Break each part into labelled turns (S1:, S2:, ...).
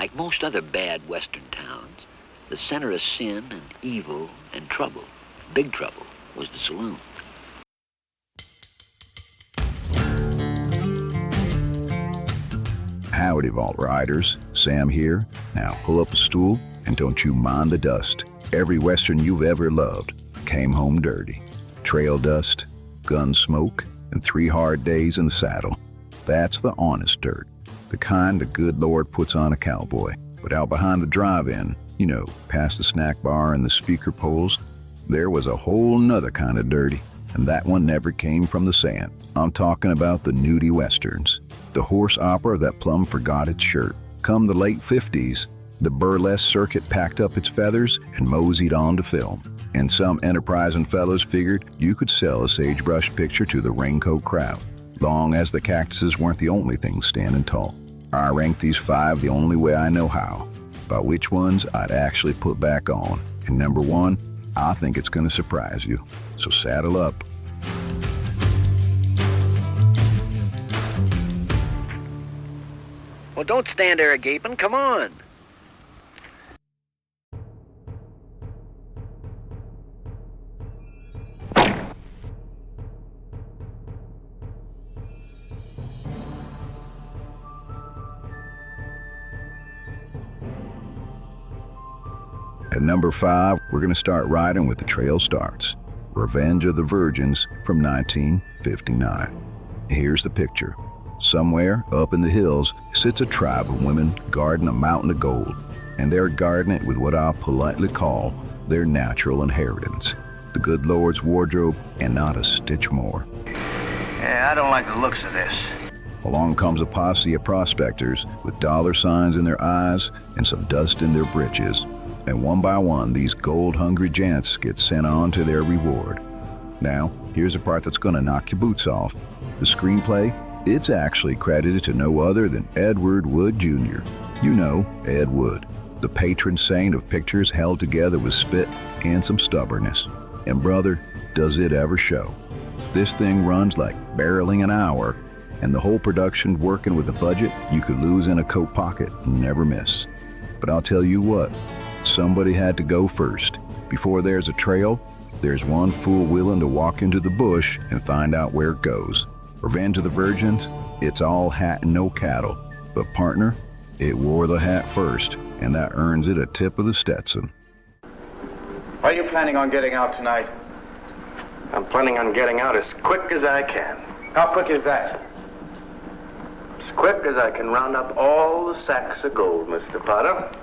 S1: Like most other bad Western towns, the center of sin and evil and trouble, big trouble, was the saloon.
S2: Howdy, Vault Riders. Sam here. Now pull up a stool and don't you mind the dust. Every Western you've ever loved came home dirty. Trail dust, gun smoke, and 3 hard days in the saddle. That's the honest dirt. The kind the good Lord puts on a cowboy. But out behind the drive-in, you know, past the snack bar and the speaker poles, there was a whole nother kind of dirty, and that one never came from the sand. I'm talking about the Nudie Westerns, the horse opera that plumb forgot its shirt. Come the late 50s, the burlesque circuit packed up its feathers and moseyed on to film. And some enterprising fellows figured you could sell a sagebrush picture to the raincoat crowd, long as the cactuses weren't the only things standing tall. I ranked these 5 the only way I know how, by which ones I'd actually put back on. And number 1, I think it's gonna surprise you. So saddle up.
S1: Well, don't stand there a-gaping. Come on.
S2: At number 5, we're going to start riding with the trail starts. Revenge of the Virgins from 1959. Here's the picture. Somewhere up in the hills sits a tribe of women guarding a mountain of gold, and they're guarding it with what I'll politely call their natural inheritance. The good Lord's wardrobe and not a stitch more.
S3: Yeah, I don't like the looks of this.
S2: Along comes a posse of prospectors with dollar signs in their eyes and some dust in their britches. And one by one, these gold-hungry gents get sent on to their reward. Now, here's the part that's gonna knock your boots off. The screenplay, it's actually credited to no other than Edward Wood Jr. You know, Ed Wood, the patron saint of pictures held together with spit and some stubbornness. And brother, does it ever show. This thing runs like barreling an hour, and the whole production working with a budget you could lose in a coat pocket and never miss. But I'll tell you what, somebody had to go first. Before there's a trail, there's one fool willing to walk into the bush and find out where it goes. Revenge of the Virgins, it's all hat and no cattle. But partner, it wore the hat first, and that earns it a tip of the Stetson.
S3: Are you planning on getting out tonight?
S4: I'm planning on getting out as quick as I can.
S3: How quick is that?
S4: As quick as I can round up all the sacks of gold, Mr. Potter.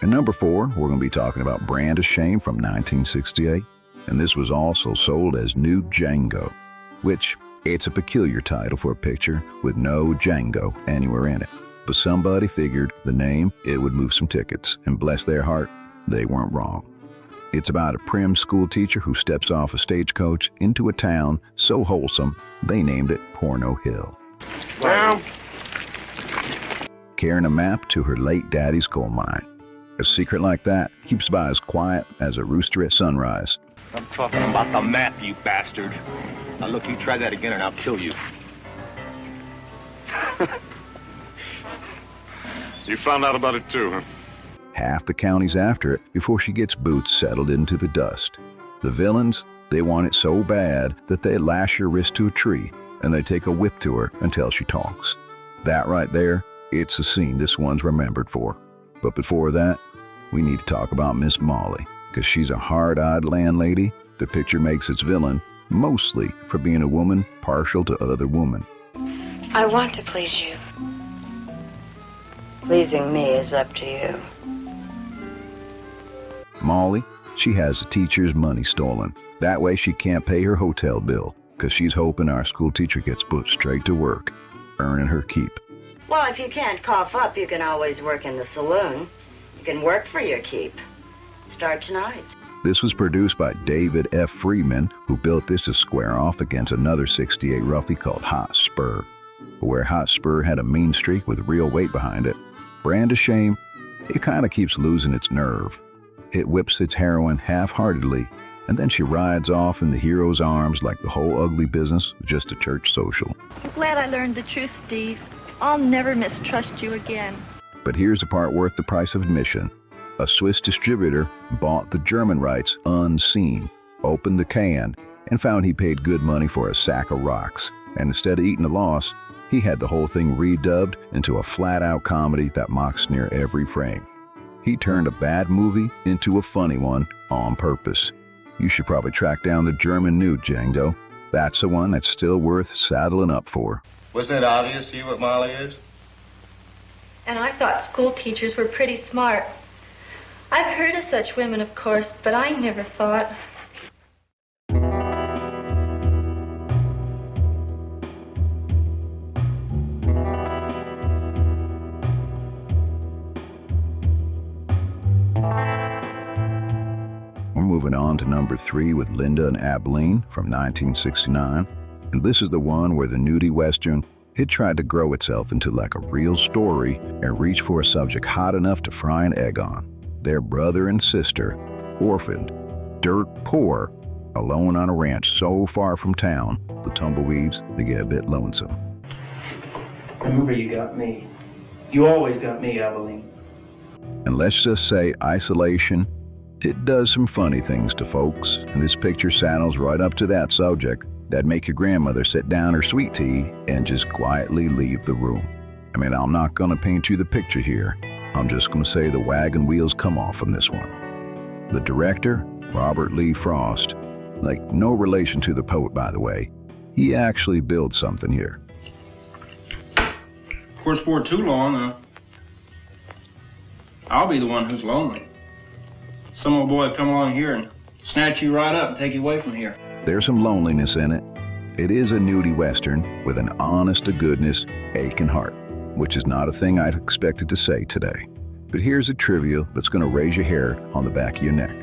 S2: At number 4, we're going to be talking about Brand of Shame from 1968, and this was also sold as New Django, which it's a peculiar title for a picture with no Django anywhere in it. But somebody figured the name, it would move some tickets, and bless their heart, they weren't wrong. It's about a prim school teacher who steps off a stagecoach into a town so wholesome, they named it Porno Hill.
S4: Well,
S2: Carrying a map to her late daddy's coal mine. A secret like that keeps by as quiet as a rooster at sunrise.
S5: I'm talking about the map, you bastard. Now look, you try that again and I'll kill you.
S6: You found out about it too, huh?
S2: Half the county's after it before she gets boots settled into the dust. The villains, they want it so bad that they lash her wrist to a tree and they take a whip to her until she talks. That right there, it's the scene this one's remembered for. But before that, we need to talk about Miss Molly, because she's a hard-eyed landlady. The picture makes its villain mostly for being a woman partial to other women.
S7: I want to please you. Pleasing me is up to you.
S2: Molly, she has the teacher's money stolen. That way she can't pay her hotel bill, because she's hoping our school teacher gets put straight to work, earning her keep.
S8: Well, if you can't cough up, you can always work in the saloon. You can work for your keep. Start tonight.
S2: This was produced by David F. Freeman, who built this to square off against another 68 roughie called Hot Spur. But where Hot Spur had a mean streak with real weight behind it, Brand of Shame, it kind of keeps losing its nerve. It whips its heroine half-heartedly, and then she rides off in the hero's arms like the whole ugly business was just a church social.
S9: I'm glad I learned the truth, Steve. I'll never mistrust you again.
S2: But here's the part worth the price of admission. A Swiss distributor bought the German rights unseen, opened the can, and found he paid good money for a sack of rocks. And instead of eating the loss, he had the whole thing redubbed into a flat-out comedy that mocks near every frame. He turned a bad movie into a funny one on purpose. You should probably track down the German nude, Django. That's the one that's still worth saddling up for.
S5: Wasn't it obvious to you what Molly is?
S9: And I thought school teachers were pretty smart. I've heard of such women, of course, but I never thought...
S2: We're moving on to number 3 with Linda and Abilene from 1969. And this is the one where the nudie Western, it tried to grow itself into like a real story and reach for a subject hot enough to fry an egg on. Their brother and sister, orphaned, dirt poor, alone on a ranch so far from town, the tumbleweeds, they get a bit lonesome.
S10: Remember, you got me. You always got me, Abilene.
S2: And let's just say isolation, it does some funny things to folks, and this picture saddles right up to that subject that'd make your grandmother sit down her sweet tea and just quietly leave the room. I mean, I'm not gonna paint you the picture here. I'm just gonna say the wagon wheels come off from this one. The director, Robert Lee Frost, like no relation to the poet, by the way, he actually built something here.
S10: Of course, for too long, I'll be the one who's lonely. Some old boy come along here and snatch you right up and take you away from here.
S2: There's some loneliness in it. It is a nudie Western with an honest-to-goodness, aching heart, which is not a thing I'd expected to say today. But here's a trivia that's going to raise your hair on the back of your neck.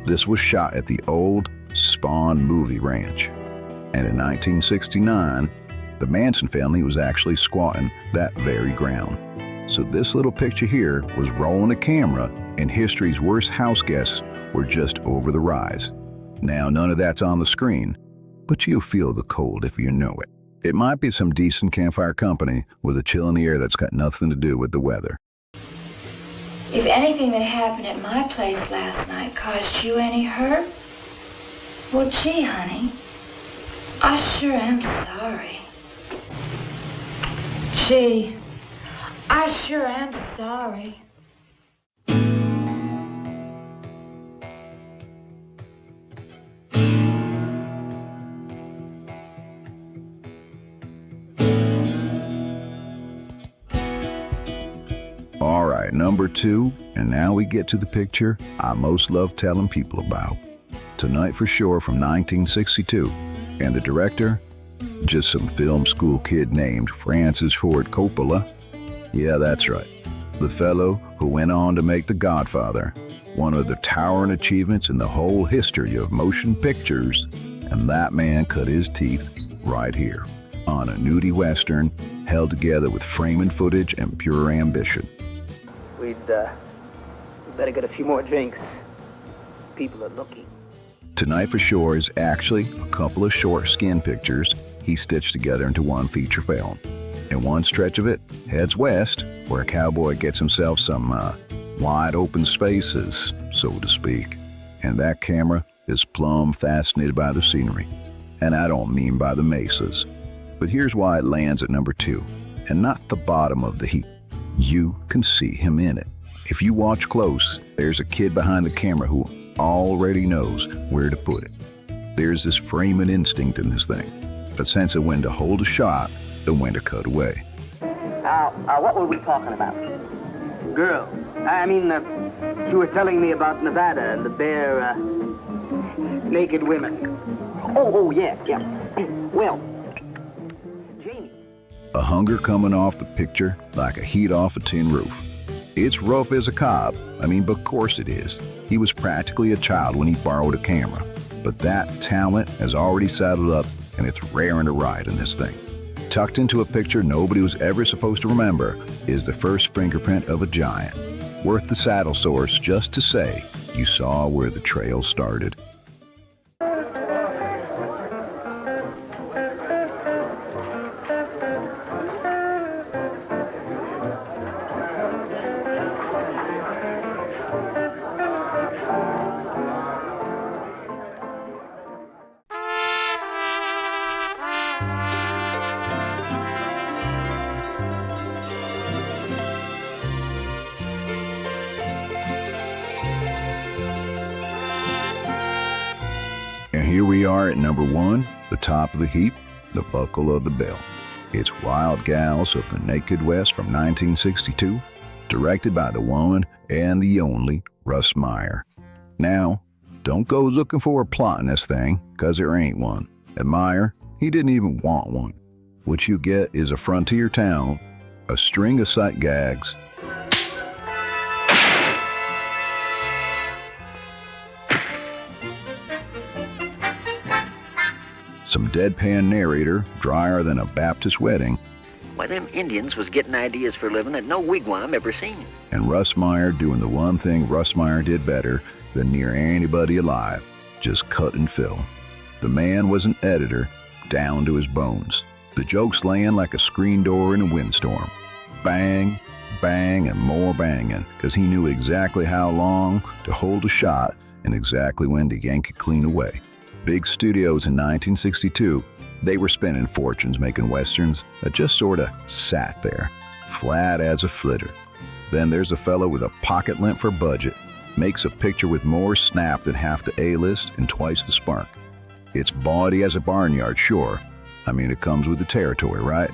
S2: This was shot at the old Spahn Movie Ranch. And in 1969, the Manson family was actually squatting that very ground. So this little picture here was rolling a camera, and history's worst house guests were just over the rise. Now, none of that's on the screen, but you'll feel the cold if you know it. It might be some decent campfire company with a chill in the air that's got nothing to do with the weather.
S7: If anything that happened at my place last night caused you any hurt, well, gee, honey, I sure am sorry. Gee, I sure am sorry.
S2: All right, number 2, and now we get to the picture I most love telling people about. Tonight for Sure from 1962, and the director, just some film school kid named Francis Ford Coppola. Yeah, that's right. The fellow who went on to make The Godfather, one of the towering achievements in the whole history of motion pictures, and that man cut his teeth right here on a nudie Western held together with framing footage and pure ambition.
S11: We'd better get a few more drinks. People are looking.
S2: Tonight for Sure is actually a couple of short skin pictures he stitched together into one feature film. And one stretch of it heads west, where a cowboy gets himself some wide open spaces, so to speak. And that camera is plumb fascinated by the scenery. And I don't mean by the mesas. But here's why it lands at number 2, and not the bottom of the heap. You can see him in it. If you watch close, there's a kid behind the camera who already knows where to put it. There's this framing instinct in this thing, a sense of when to hold a shot and when to cut away.
S11: What were we talking about? Girls. I mean, you were telling me about Nevada and the bare, naked women. Oh, yeah. Well, Jamie.
S2: A hunger coming off the picture like a heat off a tin roof. It's rough as a cob. But of course it is. He was practically a child when he borrowed a camera. But that talent has already saddled up, and it's raring to ride in this thing. Tucked into a picture nobody was ever supposed to remember is the first fingerprint of a giant. worth the saddle source just to say you saw where the trail started. And here we are at number 1, the top of the heap, the buckle of the bell. It's Wild Gals of the Naked West from 1962, directed by the one and the only Russ Meyer. Now, don't go looking for a plot in this thing, 'cause there ain't one. And Meyer, he didn't even want one. What you get is a frontier town, a string of sight gags, some deadpan narrator, drier than a Baptist wedding,
S1: Why, them Indians was getting ideas for a living that no wigwam ever seen.
S2: and Russ Meyer doing the one thing Russ Meyer did better than near anybody alive, just cut and fill. The man was an editor down to his bones. The jokes laying like a screen door in a windstorm. Bang, bang, and more banging, 'cause he knew exactly how long to hold a shot and exactly when to yank it clean away. Big studios in 1962, they were spending fortunes making westerns that just sort of sat there, flat as a flitter. Then there's a fellow with a pocket lint for budget, makes a picture with more snap than half the A-list and twice the spark. It's bawdy as a barnyard, sure. I mean, it comes with the territory, right?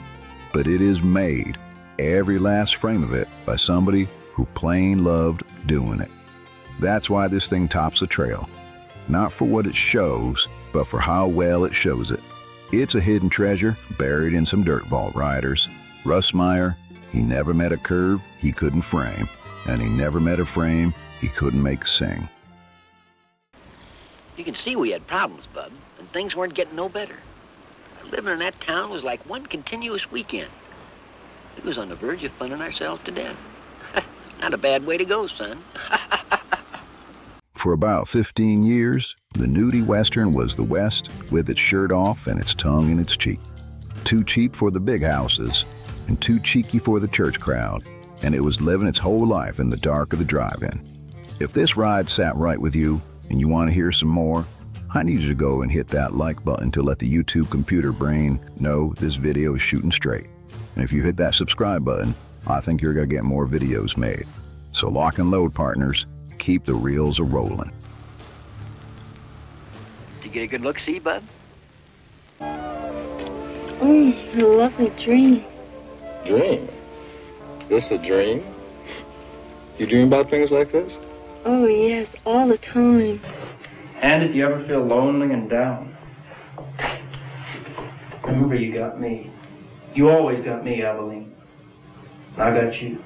S2: But it is made, every last frame of it, by somebody who plain loved doing it. That's why this thing tops the trail. Not for what it shows, but for how well it shows it. It's a hidden treasure buried in some dirt vault, riders. Russ Meyer, he never met a curve he couldn't frame, and he never met a frame he couldn't make sing.
S1: You can see we had problems, bub, and things weren't getting no better. Living in that town was like one continuous weekend. We was on the verge of funning ourselves to death. Not a bad way to go, son.
S2: For about 15 years, the nudie western was the West with its shirt off and its tongue in its cheek. Too cheap for the big houses and too cheeky for the church crowd, and it was living its whole life in the dark of the drive-in. If this ride sat right with you and you want to hear some more, I need you to go and hit that like button to let the YouTube computer brain know this video is shooting straight. And if you hit that subscribe button, I think you're going to get more videos made. So lock and load, partners. Keep the reels a-rolling.
S1: Did you get a good look, see, bub?
S9: Oh, a lovely dream.
S5: Dream? This a dream? You dream about things like this?
S9: Oh, yes, all the time.
S10: And if you ever feel lonely and down, remember you got me. You always got me, Abilene. I got you.